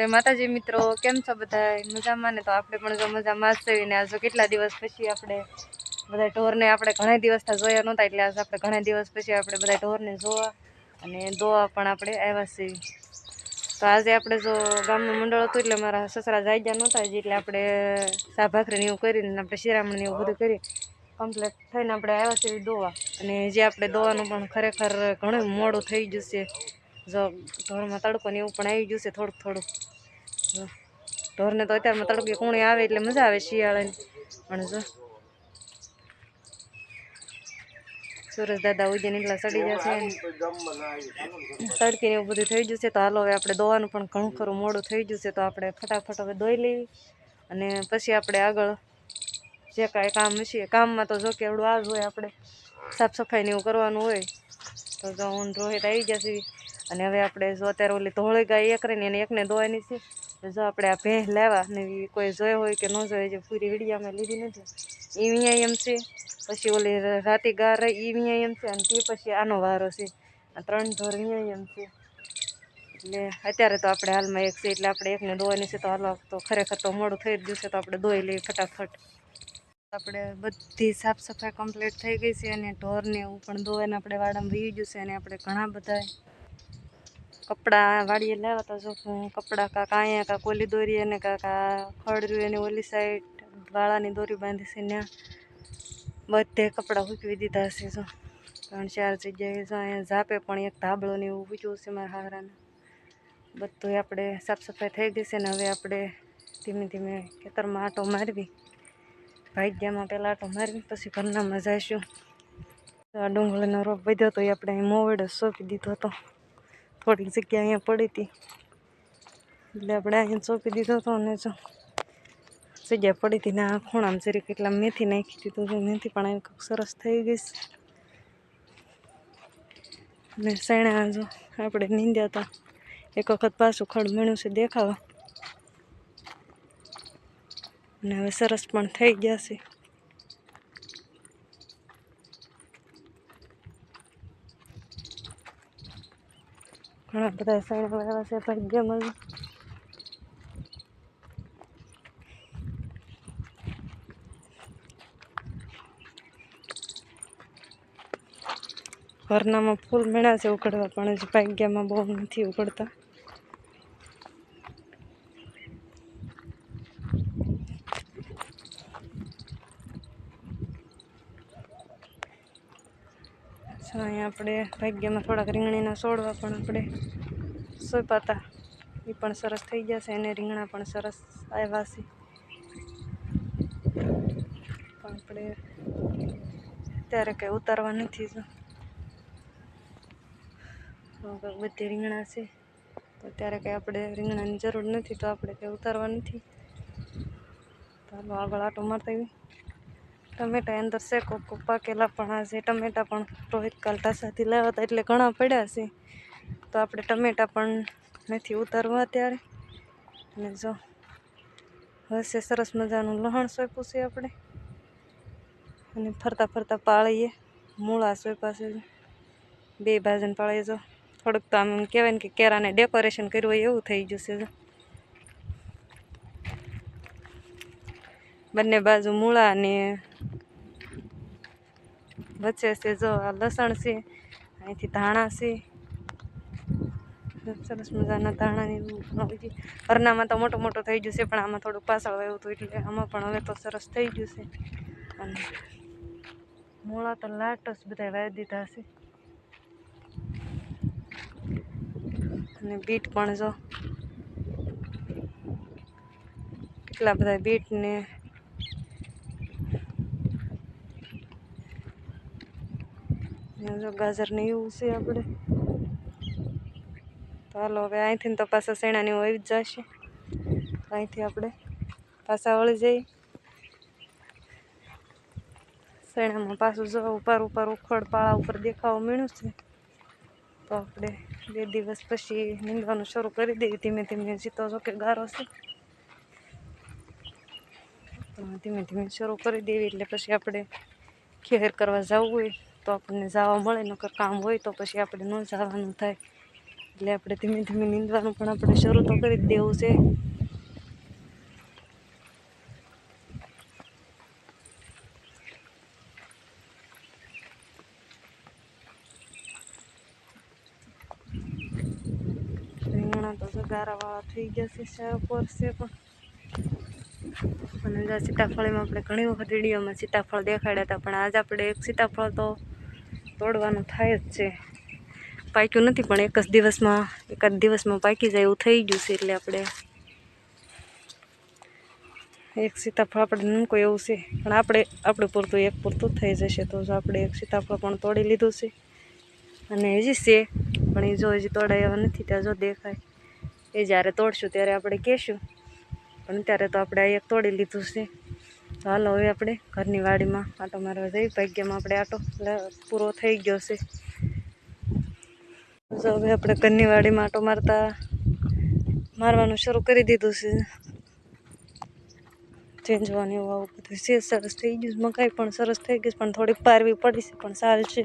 જય માતાજી મિત્રો, કેમ છો બધા? મજામાં ને? તો આપણે પણ જો મજામાં જ છીએ ને આજે કેટલા દિવસ પછી આપણે બધા ઢોરને આપણે ઘણા દિવસથી જોયા નહોતા, એટલે આજે આપણે ઘણા દિવસ પછી આપણે બધા ઢોરને જોવા અને દોવા પણ આપણે આવ્યા છીએ. તો આજે આપણે જો ગામનું મંડળ હતું એટલે મારા સસરા જાગ્યા નહોતા, એટલે આપણે સા ભાખરીને એવું કરીને આપણે શિરામણ એવું બધું કરી કમ્પ્લીટ થઈને આપણે આવ્યા છીએ દોવા. અને જે આપણે દોવાનું પણ ખરેખર ઘણું મોડું થઈ ગયું છે. જો ઢોરમાં તડકો ને એવું પણ આવી ગયું છે થોડુંક થોડુંક. ઢોરને તો અત્યારમાં તડકે કુણી આવે એટલે મજા આવે શિયાળાની. પણ જો સુરેશ દાદા ઉજ્જૈન એટલા સડી જશે, તડકે એવું બધું થઈ ગયું છે. તો હાલો હવે આપણે દોવાનું પણ ઘણું ખરું મોડું થઈ ગયું છે, તો આપણે ફટાફટ હવે દોઈ લેવી અને પછી આપણે આગળ જે કાંઈ કામ હશે કામમાં તો જો કે એવડું આ જ હોય, આપણે સાફ સફાઈને એવું કરવાનું હોય. તો જો હું રોહિત આવી ગયા છે અને હવે આપણે જો અત્યારે ઓલી ધોળી ગાય એક રહીને એને એકને દોવાની છે. જો આપણે આ ભેંસ લાવ્યા ને કોઈ જોયો હોય કે ન જોયો, જે પૂરી વિડીયામાં લીધી નથી એ અહીંયા એમ છે. પછી ઓલી રાતી ગા રહી એ અહીંયા એમ છે અને તે પછી આનો વારો છે. આ ત્રણ ઢોર અહીંયા એમ છે. એટલે અત્યારે તો આપણે હાલમાં એક છે એટલે આપણે એકને દોવાની છે. તો હાલો તો ખરેખર તો મોડું થઈ જ ગયું છે, તો આપણે દોઈ લઈએ ફટાફટ. આપણે બધી સાફ સફાઈ કમ્પ્લીટ થઈ ગઈ છે અને ઢોરને એવું પણ દોવાને આપણે વાડામાં વી ગયું છે. અને આપણે ઘણા બધા કપડાં વાડીએ લાવ્યા હતા. જો કપડાં કાંક અહીંયા કાંક ઓલી દોરી અને કાંક ખડર્યું એને ઓલી સાઈડ વાળાની દોરી બાંધી છે. ત્યાં બધે કપડાં સૂકવી દીધા હશે. જો 3-4 જગ્યાએ જો અહીંયા ઝાપે પણ એક ધાબળો ને એવું સૂક્યું છે મારા હારાને. બધું આપણે સાફ સફાઈ થઈ ગઈ છે ને હવે આપણે ધીમે ધીમે ખેતરમાં આંટો મારવી. ભાગ્યામાં પહેલાં આંટો મારવી પછી ઘરનામાં જઈશું. આ ડુંગળીનો રોપ વધ્યો હતો એ આપણે અહીં મોવડે સોંપી દીધો હતો. થોડીક જગ્યા અહીંયા પડી હતી એટલે આપણે અહીંયા સોંપી દીધો હતો. અને જો જગ્યા પડી હતી ને આ ખૂણામાં જરી કેટલા મેથી નાખી દીધું છે. મેથી પણ અહીં સરસ થઈ ગઈ છે. અને સૈણા જો આપણે નીંદ્યા હતા એક વખત પાછું ખડ મળ્યું છે દેખાવા, અને હવે સરસ પણ થઈ ગયા છે. ઘણા બધા સૈણા વાળા છે ભાગ્યમાં. ઘરનામાં ફૂલ મેળા છે ઉકળવા, પણ હજી ભાગ્યમાં બહુ નથી ઉકળતા. અહીંયા આપણે ભાગ્યમાં થોડાક રીંગણીના છોડવા પણ આપણે સોંપ્યા હતા, એ પણ સરસ થઈ ગયા છે. અને રીંગણા પણ સરસ આવ્યા છે. પણ આપણે અત્યારે કંઈ ઉતારવા નથી. બધી રીંગણા છે તો અત્યારે કંઈ આપણે રીંગણાની જરૂર નથી, તો આપણે કંઈ ઉતારવા નથી. તો હાલો આગળ આટો મારતા આવી. ટમેટા અંદર છે કોક પાકેલા, પણ આ છે ટમેટા પણ રોહિત કાલ તાસાથી લાવ્યા હતા એટલે ઘણા પડ્યા છે. તો આપણે ટમેટા પણ નથી ઉતારવા અત્યારે. અને જો હશે સરસ મજાનું લસણ સોંપ્યું છે આપણે. અને ફરતા ફરતા પાળીએ મૂળા સોંપ્યા છે. બે બાજુને પાળીએ. જો થોડુંક તો આમ કહેવાય ને કે કેરાને ડેકોરેશન કર્યું હોય એવું થઈ ગયું છે. બંને બાજુ મૂળા ને વચ્ચે છે જો આ લસણ છે, અહીંથી ધાણા છે. સરસ મજાના ધાણાની હરનામાં તો મોટું મોટું થઈ ગયું છે, પણ આમાં થોડુંક પાછળ આવ્યું હતું એટલે આમાં પણ હવે તો સરસ થઈ ગયું છે. અને મૂળા તો લાટ જ બધા વાવી દીધા છે. અને બીટ પણ જો કેટલા બધા બીટ ને ગાજર ને એવું છે આપણે. તો હાલો હવે અહીંથી તો પાછા શેણાની આવી જ જશે. અહીંથી આપણે પાછા વળી જઈએ. શેણામાં પાછું જો ઉપર ઉખડ પાળા ઉપર દેખાવા મળ્યું છે. તો આપણે 2 દિવસ પછી નીંદવાનું શરૂ કરી દઈએ ધીમે ધીમે. જીતો જો કે ગારો છે, ધીમે ધીમે શરૂ કરી દેવી એટલે પછી આપણે ખેર કરવા જવું હોય તો આપણને જવા મળે. નકર કામ હોય તો પછી આપણે ન જવાનું થાય. એટલે આપણે ધીમે ધીમે નીંદવાનું પણ આપણે શરૂ તો કરી જ દેવું છે. રીંગણા તો ગારાવાળા થઈ ગયા છે, સારા પડશે પણ. અને જ્યાં સીતાફળીમાં આપણે ઘણી વખત વિડીયોમાં સીતાફળ દેખાડ્યા હતા, પણ આજ આપણે એક સીતાફળ તો તોડવાનું થાય જ છે. પાક્યું નથી પણ એકાદ દિવસમાં પાકી જાય એવું થઈ ગયું છે. એટલે આપણે એક સીતાફળ આપણે નનકો એવું છે, પણ આપણે પૂરતું એક પૂરતું થઈ જશે. તો જો આપણે એક સીતાફળ પણ તોડી લીધું છે. અને હજી છે પણ એ જો હજી તોડાય એવા નથી. ત્યાં જો દેખાય એ જ્યારે તોડશું ત્યારે આપણે કહેશું, પણ અત્યારે તો આપણે આ એક તોડી લીધું છે. તો હાલો હવે આપણે ઘરની વાડીમાં આટો મારવા જઈ. ભાગ્યમાં આપણે આટો પૂરો થઈ ગયો છે. જો હવે આપણે ઘરની વાડીમાં આટો મારવાનું શરૂ કરી દીધું છે. ચેન્જવાનું એવું આવું બધું છે. સરસ થઈ ગયું, મકાઈ પણ સરસ થઈ ગઈ, પણ થોડીક પારવી પડી છે, પણ સાલ છે.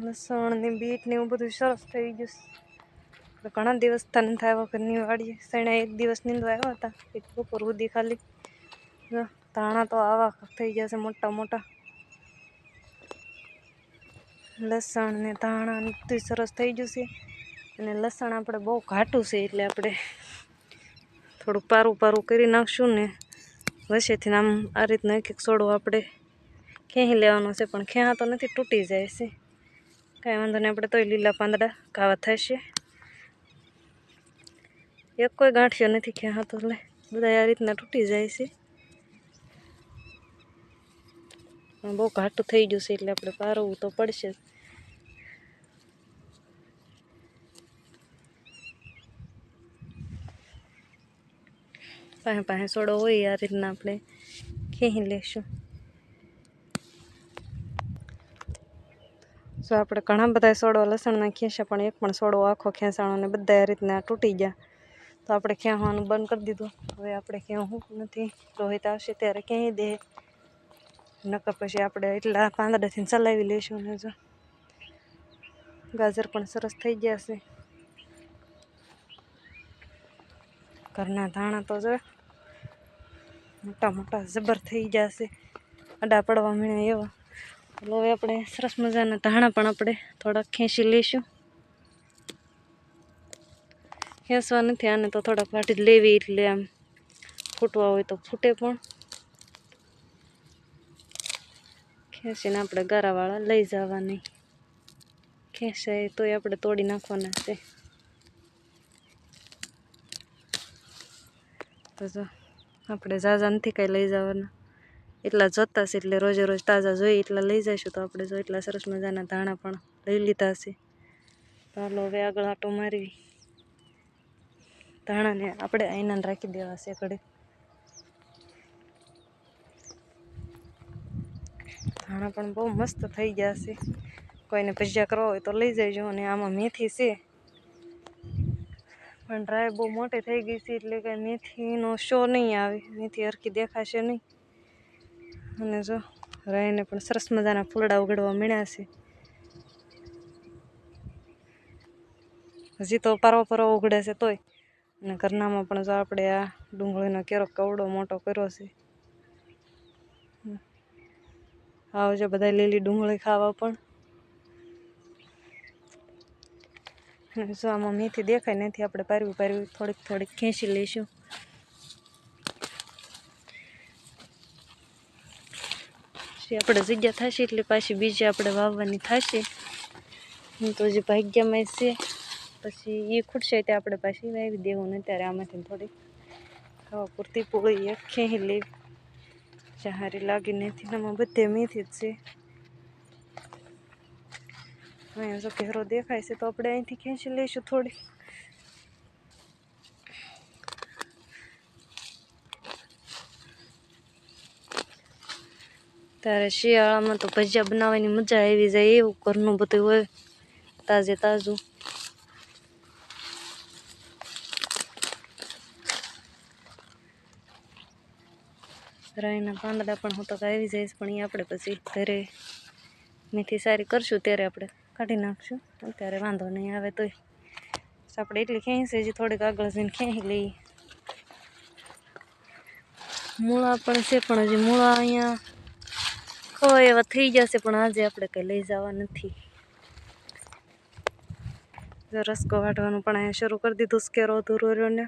લસણ ને બીટ ને એવું બધું સરસ થઈ ગયું. ઘણા દિવસ નથી આવ્યા ઘરની વાડીએ. સણા એક દિવસ નીંદવા આવ્યા હતા, એક બપોર સુધી ખાલી. ધાણા તો આવા થઈ ગયા છે મોટા મોટા. લસણ ને ધાણા ને બધું સરસ થઈ ગયું છે. અને લસણ આપણે બહુ ઘાટું છે, એટલે આપણે થોડુંક પારું કરી નાખશું ને વચ્ચેથી આમ આ રીતના એક સોડો આપણે ખેંચી લેવાનો છે. પણ ખેંચા તો નથી, તૂટી જાય છે. કાંઈ વાંધો નહીં, આપણે તોય લીલા પાંદડા કાવા થશે. એક કોઈ ગાંઠિયો નથી ખેંચાતો, એટલે બધા આ રીતના તૂટી જાય છે. બહુ ઘાટું થઈ ગયું છે, એટલે આપણે પારવું તો પડશે. પાસે સોડો હોય આ રીતના આપણે ખેંચી લેશું. જો આપણે ઘણા બધા સોડો લસણના ખેંચ્યા, પણ એક પણ સોડો આખો ખેંચાણો ને બધા આ રીતના તૂટી ગયા. તો આપણે ખેંચવાનું બંધ કરી દીધું. હવે આપણે ખેંચવું નથી, રોહિત આવશે ત્યારે ખેંચી દે. નકર પછી આપણે એટલા પાંદડાથી ચલાવી લઈશું. ને જો ગાજર પણ સરસ થઈ ગયા છે. ઘરના ધાણા તો જો મોટા મોટા જબર થઈ ગયા છે, આડા પડવા મળ્યા એવા. એટલે હવે આપણે સરસ મજાના ધાણા પણ આપણે થોડાક ખેંચી લઈશું. ખેંચવા નથી, આને તો થોડાક વાટી જ લેવી, એટલે આમ ફૂટવા હોય તો ફૂટે પણ. ખેંચીને આપણે ગારાવાળા લઈ જવાની. ખેંચાય તોય આપણે તોડી નાખવાના છે. તો જો આપણે ઝાઝા નથી કાંઈ લઈ જવાના, એટલા જોતા છે. એટલે રોજે રોજ તાજા જોઈએ એટલા લઈ જઈશું. તો આપણે જો એટલા સરસ મજાના ધાણા પણ લઈ લીધા છે. તો હાલો હવે આગળ આટો મારવી. ધાણાને આપણે આઈનાને રાખી દેવા છે ઘડી. ધાણા પણ બહુ મસ્ત થઈ ગયા છે. કોઈને ભજીયા કરવા હોય તો લઈ જજો. અને આમાં મેથી છે, પણ ડ્રાય બહુ મોટી થઈ ગઈ છે, એટલે કાંઈ મેથીનો શો નહીં આવે. મેથી હરખી દેખાશે નહીં. અને જો રાઈને પણ સરસ મજાના ફૂલડા ઉગડવા મળ્યા છે. હજી તો પારો ઉગડે છે તોય. અને ઘરનામાં પણ જો આપણે આ ડુંગળીનો કેરો કવડો મોટો કર્યો છે. આવજો બધા લીલી ડુંગળી ખાવા પણ. જો આમાં મેથી દેખાય નથી, આપણે પારવી થોડીક ખેંચી લઈશું. આપણે જગ્યા થશે એટલે પાછી બીજી આપણે વાવવાની થશે. તો જે ભાગ્યમાં છે, પછી એ ખૂટશે ત્યાં આપણે પાછી વાવી દેવું. ને ત્યારે આમાંથી થોડીક ખાવા પૂરતી પૂરી એક ખેંચી લેવી. હારી લાગી નથી, આમાં બધે મેથી જ છે. અહીંયા જો ઘેરો દેખાય છે, તો આપણે અહીંથી ખેંચી લઈશું થોડી. ત્યારે શિયાળામાં તો ભજીયા બનાવવાની મજા આવી જાય. એવું ઘરનું બધું હોય, તાજે તાજું. રાઈના પાંદડા પણ હું તો આવી જઈશ, પણ એ આપણે પછી ઘરે મેથી સારી કરશું ત્યારે આપણે કાઢી નાખશું. અત્યારે વાંધો નહીં આવે તોય આપણે એટલી ખેંચી હજી થોડીક આગળ જઈને ખેંચી લઈએ. મૂળા પણ છે, પણ હજી મૂળા અહીંયા ખવાય એવા થઈ જશે, પણ આજે આપણે કંઈ લઈ જવા નથી. રસકો વાટવાનું પણ અહીંયા શરૂ કરી દીધું, સ્કેરો અધૂરો રહ્યો ને.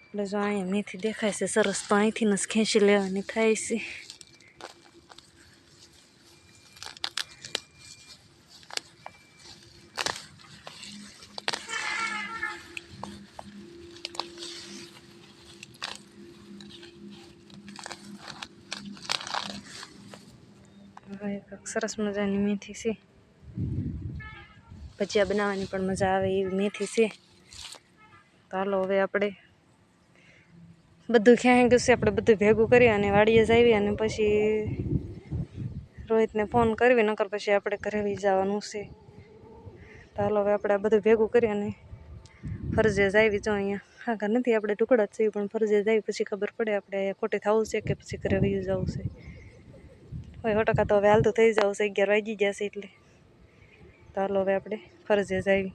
એટલે જો અહીંયા મેથી દેખાય છે સરસ, તો અહીંથી જ ખેંચી લેવાની થાય છે. સરસ મજાની મેથી છે, ભજીયા બનાવવાની પણ મજા આવે એવી મેથી છે. તો હાલો હવે આપણે બધું ક્યાં ગયું છે, આપણે બધું ભેગું કરી અને વાડીએ જ આવી, અને પછી રોહિતને ફોન કરવી, નકર પછી આપણે ઘરે લઈ જવાનું છે. તો હાલો હવે આપણે આ બધું ભેગું કરી અને ફરજે જ આવી. જો અહીંયા આગળ નથી, આપણે ટુકડા જ છે, પણ ફરજે જ આવી પછી ખબર પડે આપણે ખોટે થવું છે કે પછી ઘરે વયું જવું છે. હોય 100% તો હવે હાલતું થઈ જવું છે, 11 વાગી ગયા છે એટલે. તો હાલો હવે આપણે ફરજે જ આવી.